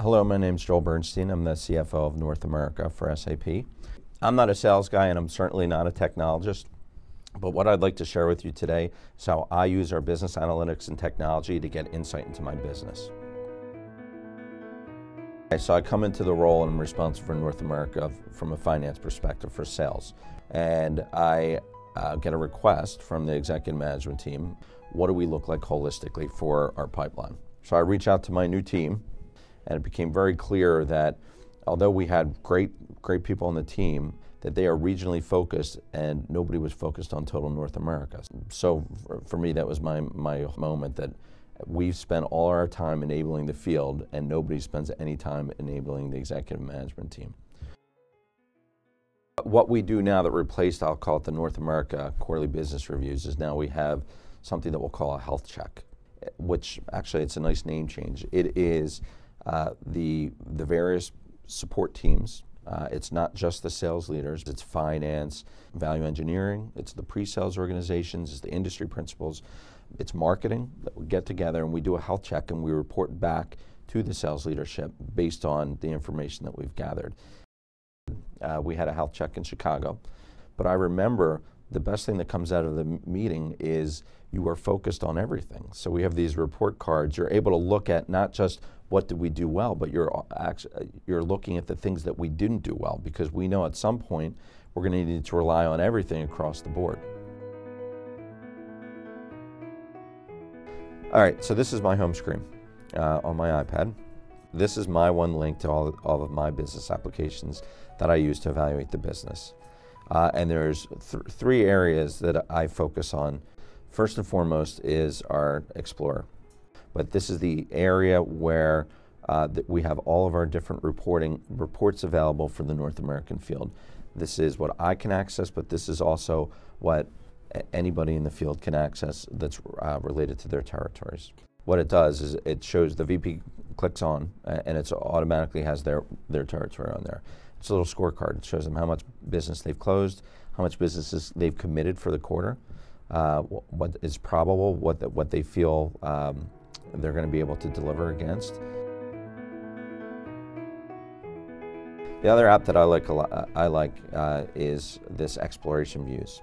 Hello, my name's Joel Bernstein. I'm the CFO of North America for SAP. I'm not a sales guy and I'm certainly not a technologist, but what I'd like to share with you today is how I use our business analytics and technology to get insight into my business. So I come into the role and I'm responsible for North America from a finance perspective for sales. And I get a request from the executive management team, what do we look like holistically for our pipeline? So I reach out to my new team, and it became very clear that although we had great people on the team, that they are regionally focused and nobody was focused on total North America. So for me, that was my moment that we've spent all our time enabling the field and nobody spends any time enabling the executive management team. What we do now that replaced, I'll call it the North America quarterly business reviews, is now we have something that we'll call a health check, which actually it's a nice name change. It is the various support teams. It's not just the sales leaders, it's finance, value engineering, it's the pre-sales organizations, it's the industry principals, it's marketing that we get together and we do a health check and we report back to the sales leadership based on the information that we've gathered. We had a health check in Chicago, but I remember the best thing that comes out of the meeting is you are focused on everything. So we have these report cards. You're able to look at not just what did we do well, but you're looking at the things that we didn't do well, because we know at some point we're going to need to rely on everything across the board. All right, so this is my home screen on my iPad. This is my one link to all of my business applications that I use to evaluate the business. And there's three areas that I focus on. First and foremost is our Explorer. But this is the area where we have all of our different reports available for the North American field. This is what I can access, but this is also what anybody in the field can access that's related to their territories. What it does is it shows the VP clicks on and it automatically has their territory on there. It's a little scorecard. It shows them how much business they've closed, how much business they've committed for the quarter, what is probable, what they feel they're going to be able to deliver against. The other app that I like is this Exploration Views.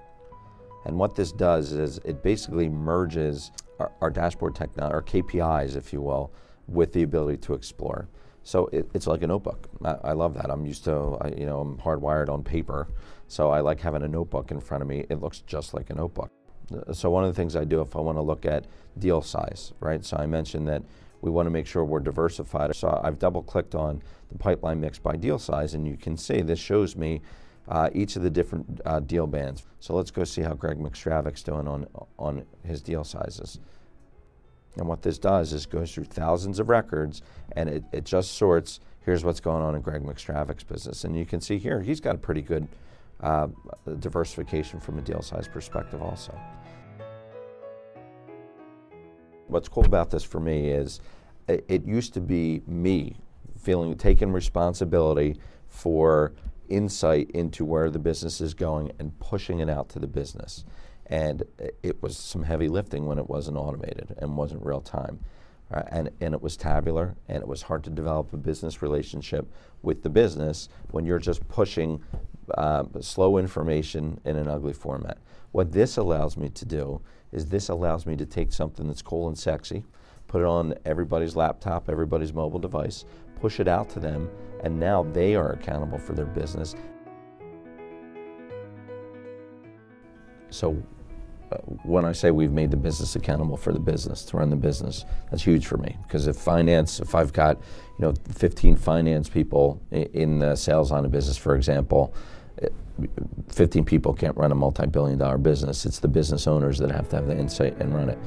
And what this does is it basically merges our dashboard technology, our KPIs, if you will, with the ability to explore. So it's like a notebook. I love that. I'm used to, I'm hardwired on paper, so I like having a notebook in front of me. It looks just like a notebook. So one of the things I do if I want to look at deal size, right? So I mentioned that we want to make sure we're diversified. So I've double-clicked on the pipeline mix by deal size, and you can see this shows me each of the different deal bands. So let's go see how Greg McStravick's doing on his deal sizes. And what this does is goes through thousands of records and it just sorts, here's what's going on in Greg McStravick's business. And you can see here, he's got a pretty good diversification from a deal size perspective also. What's cool about this for me is it used to be me taking responsibility for insight into where the business is going and pushing it out to the business. And it was some heavy lifting when it wasn't automated and wasn't real time. And it was tabular, and it was hard to develop a business relationship with the business when you're just pushing slow information in an ugly format. What this allows me to do is this allows me to take something that's cool and sexy, put it on everybody's laptop, everybody's mobile device, push it out to them, and now they are accountable for their business. So when I say we've made the business accountable for the business, to run the business, that's huge for me. Because if I've got 15 finance people in the sales line of business, for example, 15 people can't run a multi-billion-dollar business. It's the business owners that have to have the insight and run it.